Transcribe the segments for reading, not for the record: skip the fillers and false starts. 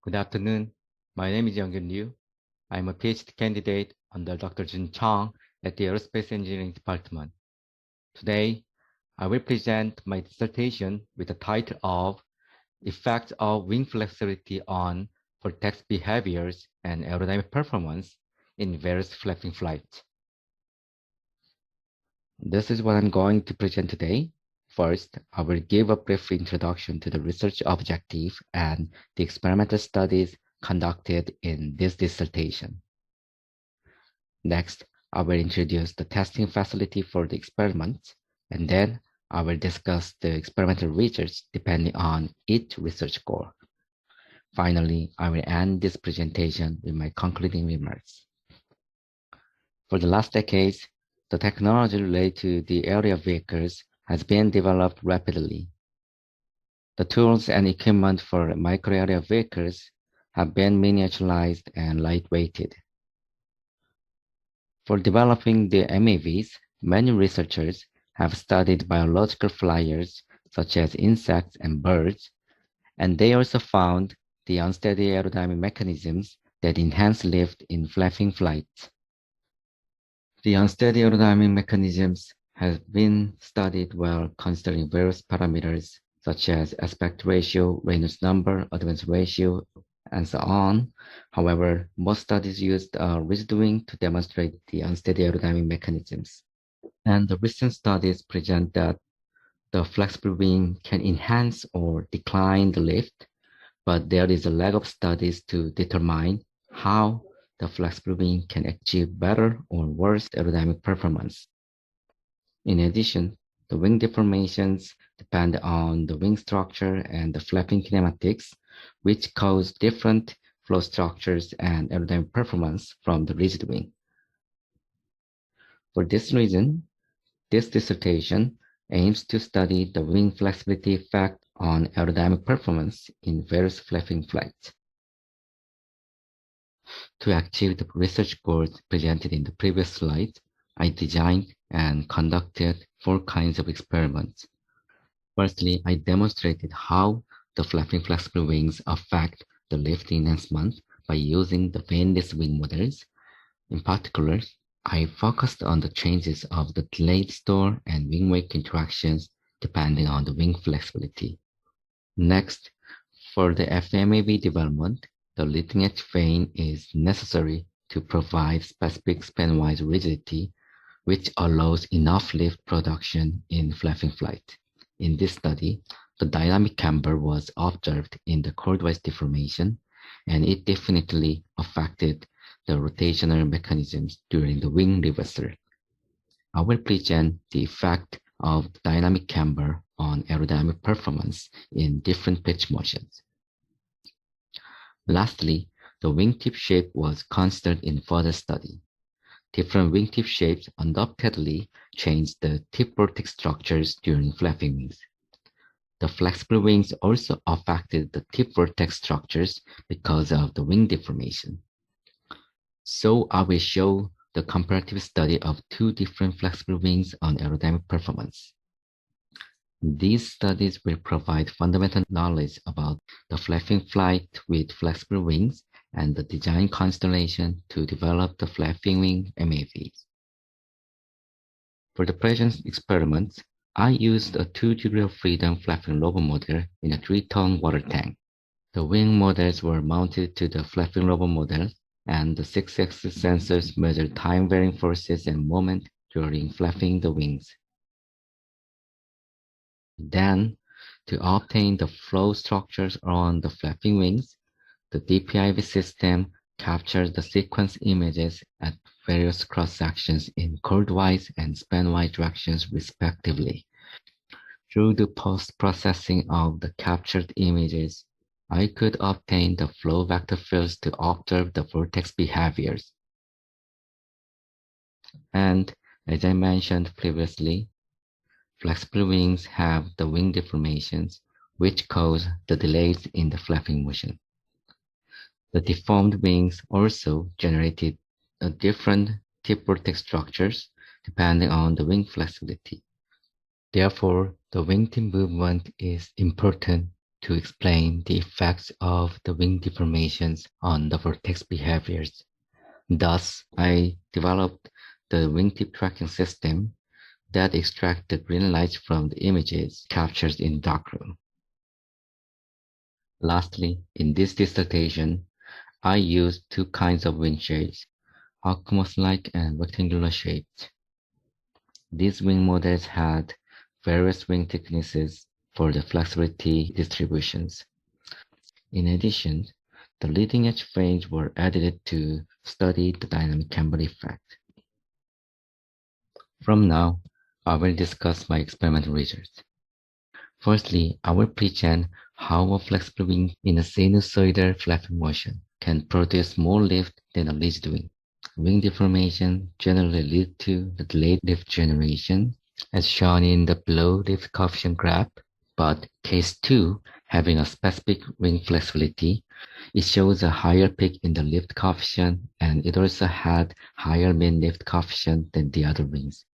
Good afternoon. My name is YeongGyun Ryu. I'm a PhD candidate under Dr. Jun Chang at the Aerospace Engineering Department. Today, I will present my dissertation with the title of Effects of Wing Flexibility on Vortex Behaviors and Aerodynamic Performance in Various Flapping Flights. This is what I'm going to present today. First, I will give a brief introduction to the research objective and the experimental studies conducted in this dissertation. Next, I will introduce the testing facility for the experiment, and then I will discuss the experimental results depending on each research goal. Finally, I will end this presentation with my concluding remarks. For the last decades, the technology related to the area of vehicles has been developed rapidly. The tools and equipment for micro area vehicles have been miniaturized and lightweighted. For developing the MAVs, many researchers have studied biological flyers such as insects and birds, and they also found the unsteady aerodynamic mechanisms that enhance lift in flapping flights. The unsteady aerodynamic mechanisms have been studied while considering various parameters such as aspect ratio, Reynolds number, advance ratio, and so on. However, most studies used a rigid wing to demonstrate the unsteady aerodynamic mechanisms. And the recent studies present that the flexible wing can enhance or decline the lift, but there is a lack of studies to determine how the flexible wing can achieve better or worse aerodynamic performance. In addition, the wing deformations depend on the wing structure and the flapping kinematics, which cause different flow structures and aerodynamic performance from the rigid wing. For this reason, this dissertation aims to study the wing flexibility effect on aerodynamic performance in various flapping flights. To achieve the research goals presented in the previous slide, I designed and conducted 4 kinds of experiments. Firstly, I demonstrated how the flapping flexible wings affect the lift enhancement by using the vaneless wing models. In particular, I focused on the changes of the delayed stall and wing wake interactions depending on the wing flexibility. Next, for the FMAV development, the leading edge vane is necessary to provide specific span-wise rigidity, which allows enough lift production in flapping flight. In this study, the dynamic camber was observed in the chordwise deformation, and it definitely affected the rotational mechanisms during the wing reversal. I will present the effect of dynamic camber on aerodynamic performance in different pitch motions. Lastly, the wingtip shape was considered in further study. Different wingtip shapes undoubtedly change the tip vortex structures during flapping wings. The flexible wings also affected the tip vortex structures because of the wing deformation. So I will show the comparative study of 2 different flexible wings on aerodynamic performance. These studies will provide fundamental knowledge about the flapping flight with flexible wings and the design constellation to develop the flapping wing MAVs. For the present experiment, I used a 2 degree of freedom flapping robo model in a 3-ton water tank. The wing models were mounted to the flapping robo model, and the 6-axis sensors measured time-varying forces and moment during flapping the wings. Then, to obtain the flow structures on the flapping wings, the DPIV system captures the sequence images at various cross-sections in chordwise and span-wise directions respectively. Through the post-processing of the captured images, I could obtain the flow vector fields to observe the vortex behaviors. And as I mentioned previously, flexible wings have the wing deformations, which cause the delays in the flapping motion. The deformed wings also generated different tip vortex structures depending on the wing flexibility. Therefore, the wingtip movement is important to explain the effects of the wing deformations on the vortex behaviors. Thus, I developed the wingtip tracking system that extracts the green light from the images captured in darkroom. Lastly, in this dissertation, I used two kinds of wing shapes, Arcmos-like and rectangular shapes. These wing models had various wing thicknesses for the flexibility distributions. In addition, the leading edge vanes were added to study the dynamic camber effect. From now, I will discuss my experimental results. Firstly, I will present how a flexible wing in a sinusoidal flapping motion can produce more lift than a rigid wing. Wing deformation generally leads to the delayed lift generation, as shown in the below lift coefficient graph, but case 2, having a specific wing flexibility, it shows a higher peak in the lift coefficient, and it also had higher mean lift coefficient than the other wings.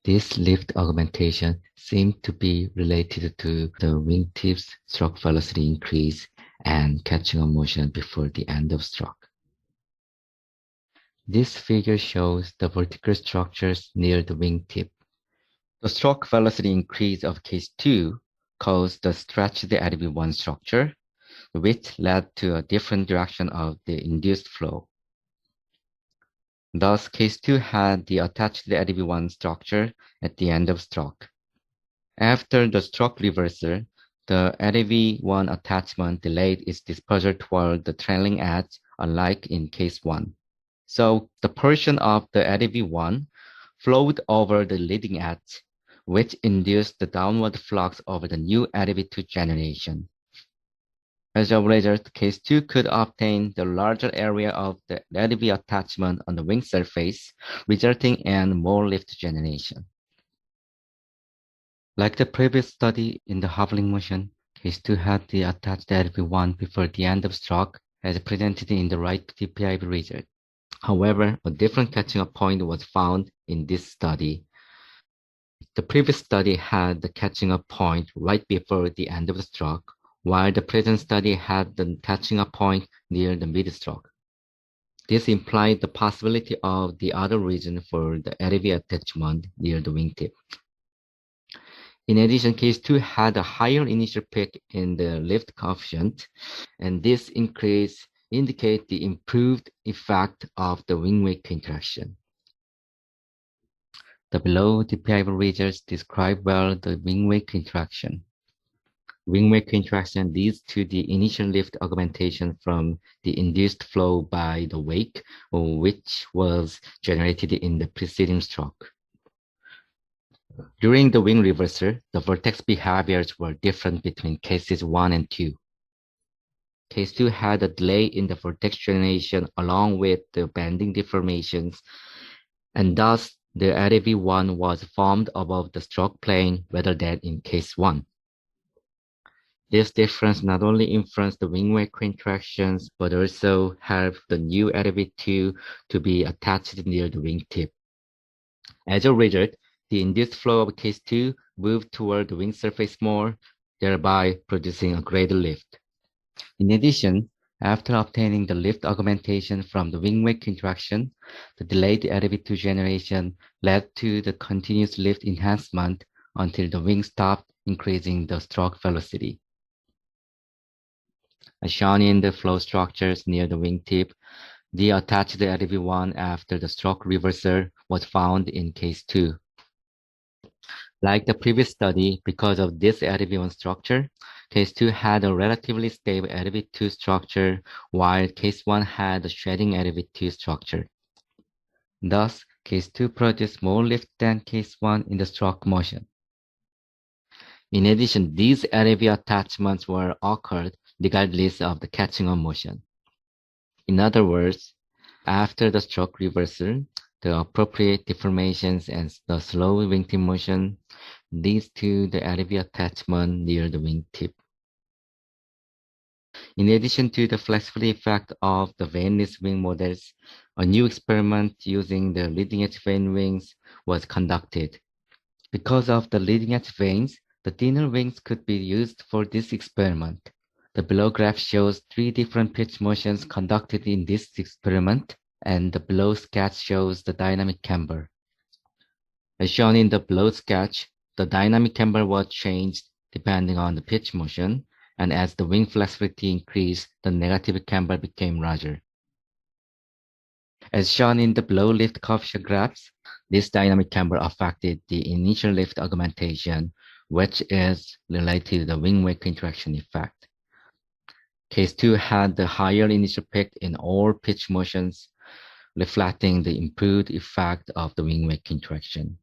This lift augmentation seemed to be related to the wingtips stroke velocity increase and catching of motion before the end of stroke. This figure shows the vertical structures near the wingtip. The stroke velocity increase of case 2 caused the stretched LV1 structure, which led to a different direction of the induced flow. Thus, case 2 had the attached LV1 structure at the end of stroke. After the stroke reversal, the LV1 attachment delayed its dispersal toward the trailing edge, unlike in case 1. So the portion of the LV1 flowed over the leading edge, which induced the downward flux over the new LV2 generation. As a result, case 2 could obtain the larger area of the LV attachment on the wing surface, resulting in more lift generation. Like the previous study in the hovering motion, case 2 had the attached LV1 before the end of stroke, as presented in the right DPIV result. However, a different catching-up point was found in this study. The previous study had the catching-up point right before the end of the stroke, while the present study had the catching-up point near the mid-stroke. This implied the possibility of the other reason for the LV attachment near the wingtip. In addition, case 2 had a higher initial peak in the lift coefficient, and this increase indicates the improved effect of the wing-wake interaction. The below DPIV results describe well the wing-wake interaction. Wing-wake interaction leads to the initial lift augmentation from the induced flow by the wake, which was generated in the preceding stroke. During the wing reversal, the vortex behaviors were different between cases 1 and 2. Case 2 had a delay in the vortex generation along with the bending deformations, and thus the LV1 was formed above the stroke plane rather than in case 1. This difference not only influenced the wing-wake interactions, but also helped the new LV2 to be attached near the wingtip. As a result, the induced flow of case 2 moved toward the wing surface more, thereby producing a greater lift. In addition, after obtaining the lift augmentation from the wing-wake interaction, the delayed LV2 generation led to the continuous lift enhancement until the wing stopped increasing the stroke velocity. As shown in the flow structures near the wingtip, the attached LV1 after the stroke reversal was found in case 2. Like the previous study, because of this LV1 structure, case 2 had a relatively stable LV2 structure, while case 1 had a shedding LV2 structure. Thus, case 2 produced more lift than case 1 in the stroke motion. In addition, these LV attachments were occurred regardless of the catching of motion. In other words, after the stroke reversal, the appropriate deformations and the slow wingtip motion leads to the LV attachment near the wingtip. In addition to the flexibility effect of the vaneless wing models, a new experiment using the leading edge vane wings was conducted. Because of the leading edge vanes, the thinner wings could be used for this experiment. The below graph shows 3 different pitch motions conducted in this experiment, and the below sketch shows the dynamic camber. As shown in the below sketch, the dynamic camber was changed depending on the pitch motion, and as the wing flexibility increased, the negative camber became larger. As shown in the below lift coefficient graphs, this dynamic camber affected the initial lift augmentation, which is related to the wing-wake interaction effect. Case 2 had the higher initial peak in all pitch motions, reflecting the improved effect of the wing-wake interaction.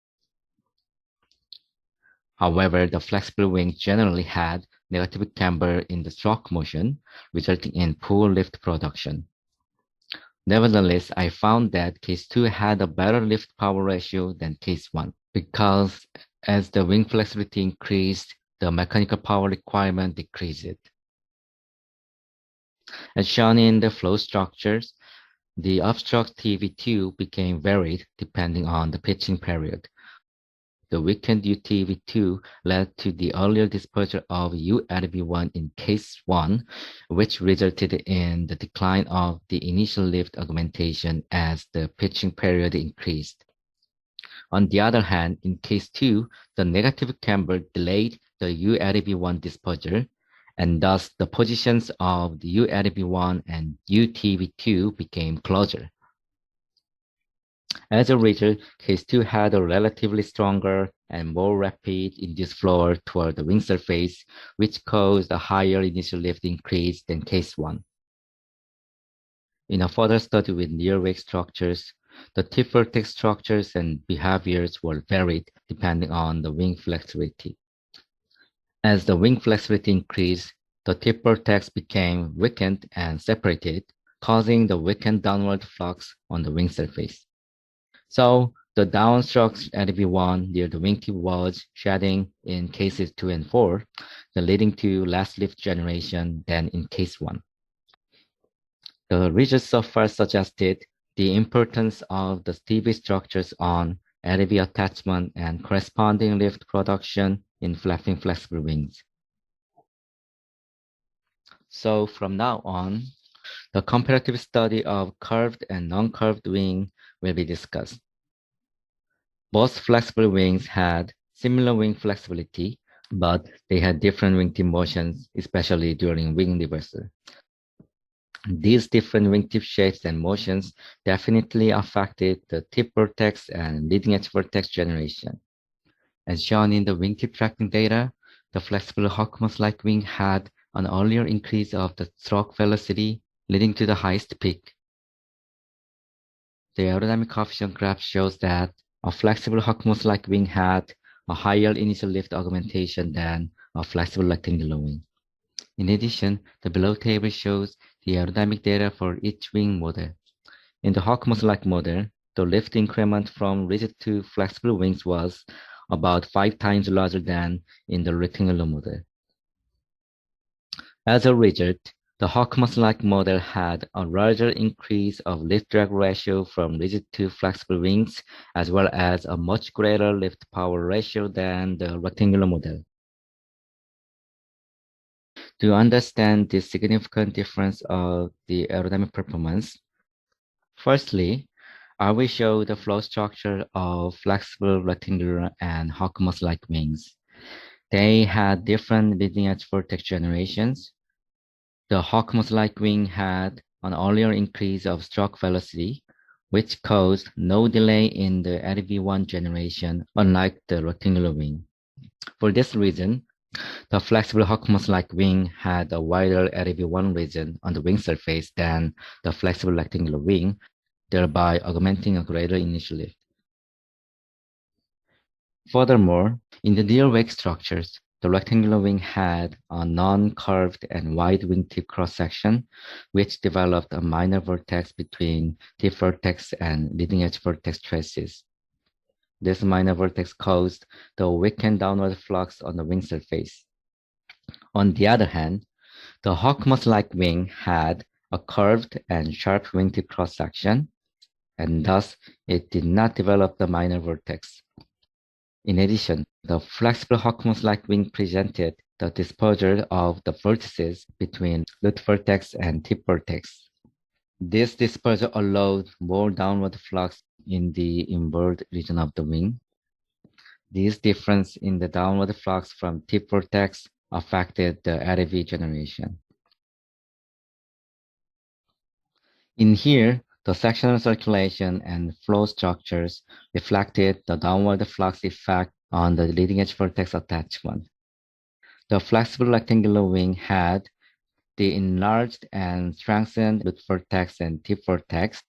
However, the flexible wings generally had negative camber in the stroke motion, resulting in poor lift production. Nevertheless, I found that case 2 had a better lift power ratio than case 1 because as the wing flexibility increased, the mechanical power requirement decreased. As shown in the flow structures, the upstroke TV2 became varied depending on the pitching period. The weakened UTV2 led to the earlier dispersion of ULV1 in case 1, which resulted in the decline of the initial lift augmentation as the pitching period increased. On the other hand, in case 2, the negative camber delayed the ULV1 dispersion, and thus the positions of the ULV1 and UTV2 became closer. As a result, case 2 had a relatively stronger and more rapid induced flow toward the wing surface, which caused a higher initial lift increase than case 1. In a further study with near-wake structures, the tip vortex structures and behaviors were varied depending on the wing flexibility. As the wing flexibility increased, the tip vortex became weakened and separated, causing the weakened downward flux on the wing surface. So the downstroke LV1 near the wingtip was shedding in cases 2 and 4, leading to less lift generation than in case 1. The results so far suggested the importance of the TV structures on LV attachment and corresponding lift production in flapping flexible wings. So from now on, the comparative study of curved and non-curved wing will be discussed. Both flexible wings had similar wing flexibility, but they had different wingtip motions, especially during wing reversal. These different wingtip shapes and motions definitely affected the tip vortex and leading edge vortex generation. As shown in the wingtip tracking data, the flexible Hawkmoth-like wing had an earlier increase of the stroke velocity, leading to the highest peak. The aerodynamic coefficient graph shows that a flexible Hawkmoth-like wing had a higher initial lift augmentation than a flexible rectangular wing. In addition, the below table shows the aerodynamic data for each wing model. In the Hawkmoth-like model, the lift increment from rigid to flexible wings was about 5 times larger than in the rectangular model. As a result, the Hawkmoth-like model had a larger increase of lift-drag ratio from rigid to flexible wings, as well as a much greater lift power ratio than the rectangular model. To understand the significant difference of the aerodynamic performance, firstly, I will show the flow structure of flexible, rectangular, and Hawkmoth-like wings. They had different leading edge vortex generations. The Hawkmoth-like wing had an earlier increase of stroke velocity, which caused no delay in the LV1 generation, unlike the rectangular wing. For this reason, the flexible Hawkmoth-like wing had a wider LV1 region on the wing surface than the flexible rectangular wing, thereby augmenting a greater initial lift. Furthermore, in the near-wake structures, the rectangular wing had a non-curved and wide wingtip cross-section, which developed a minor vortex between tip vortex and leading edge vortex traces. This minor vortex caused the weakened downward flux on the wing surface. On the other hand, the Hawkmoth-like wing had a curved and sharp wingtip cross-section, and thus it did not develop the minor vortex. In addition, the flexible Hawkmoth-like wing presented the dispersion of the vortices between root vortex and tip vortex. This dispersion allowed more downward flux in the inward region of the wing. This difference in the downward flux from tip vortex affected the LV generation. In here, the sectional circulation and flow structures reflected the downward flux effect on the leading edge vortex attachment. The flexible rectangular wing had the enlarged and strengthened root vortex and tip vortex.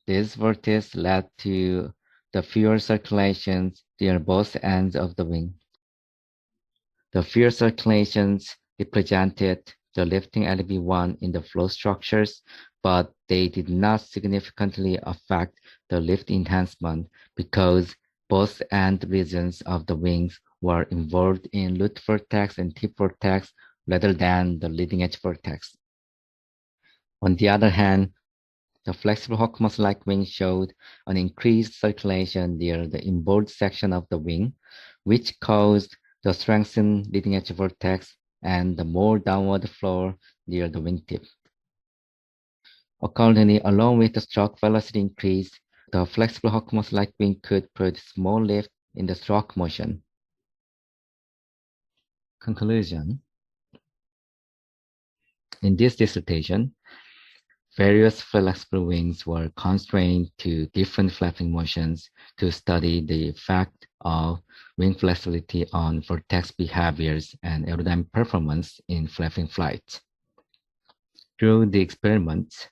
This vortex led to the fewer circulations near both ends of the wing. The fewer circulations represented the lifting LV1 in the flow structures, but they did not significantly affect the lift enhancement because both end regions of the wings were involved in root vortex and tip vortex rather than the leading edge vortex. On the other hand, the flexible Hawkmoth-like wing showed an increased circulation near the inboard section of the wing, which caused the strengthened leading edge vortex and the more downward flow near the wingtip. Accordingly, along with the stroke velocity increase, the flexible Hawkmoth-like wing could produce more lift in the stroke motion. Conclusion. In this dissertation, various flexible wings were constrained to different flapping motions to study the effect of wing flexibility on vortex behaviors and aerodynamic performance in flapping flight. Through the experiments,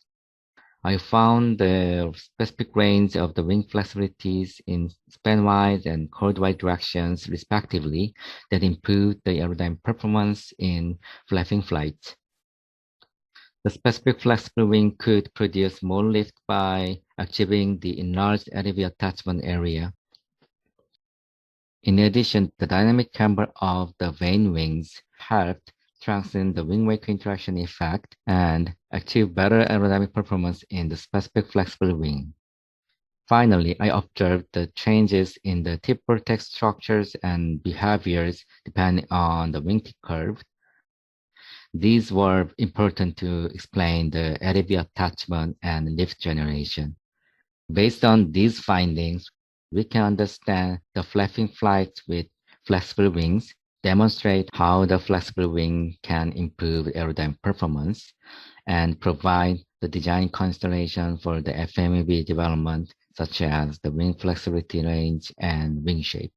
I found the specific range of the wing flexibilities in spanwise and chordwise directions, respectively, that improved the aerodynamic performance in flapping flight. The specific flexible wing could produce more lift by achieving the enlarged LV attachment area. In addition, the dynamic camber of the vane wings helped strengthen the wing-wake interaction effect and achieve better aerodynamic performance in the specific flexible wing. Finally, I observed the changes in the tip vortex structures and behaviors depending on the wingtip curve. These were important to explain the LV attachment and lift generation. Based on these findings, we can understand the flapping flights with flexible wings, demonstrate how the flexible wing can improve aerodynamic performance, and provide the design consideration for the FMEV development, such as the wing flexibility range and wing shape.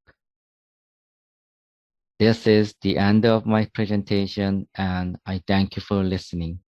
This is the end of my presentation, and I thank you for listening.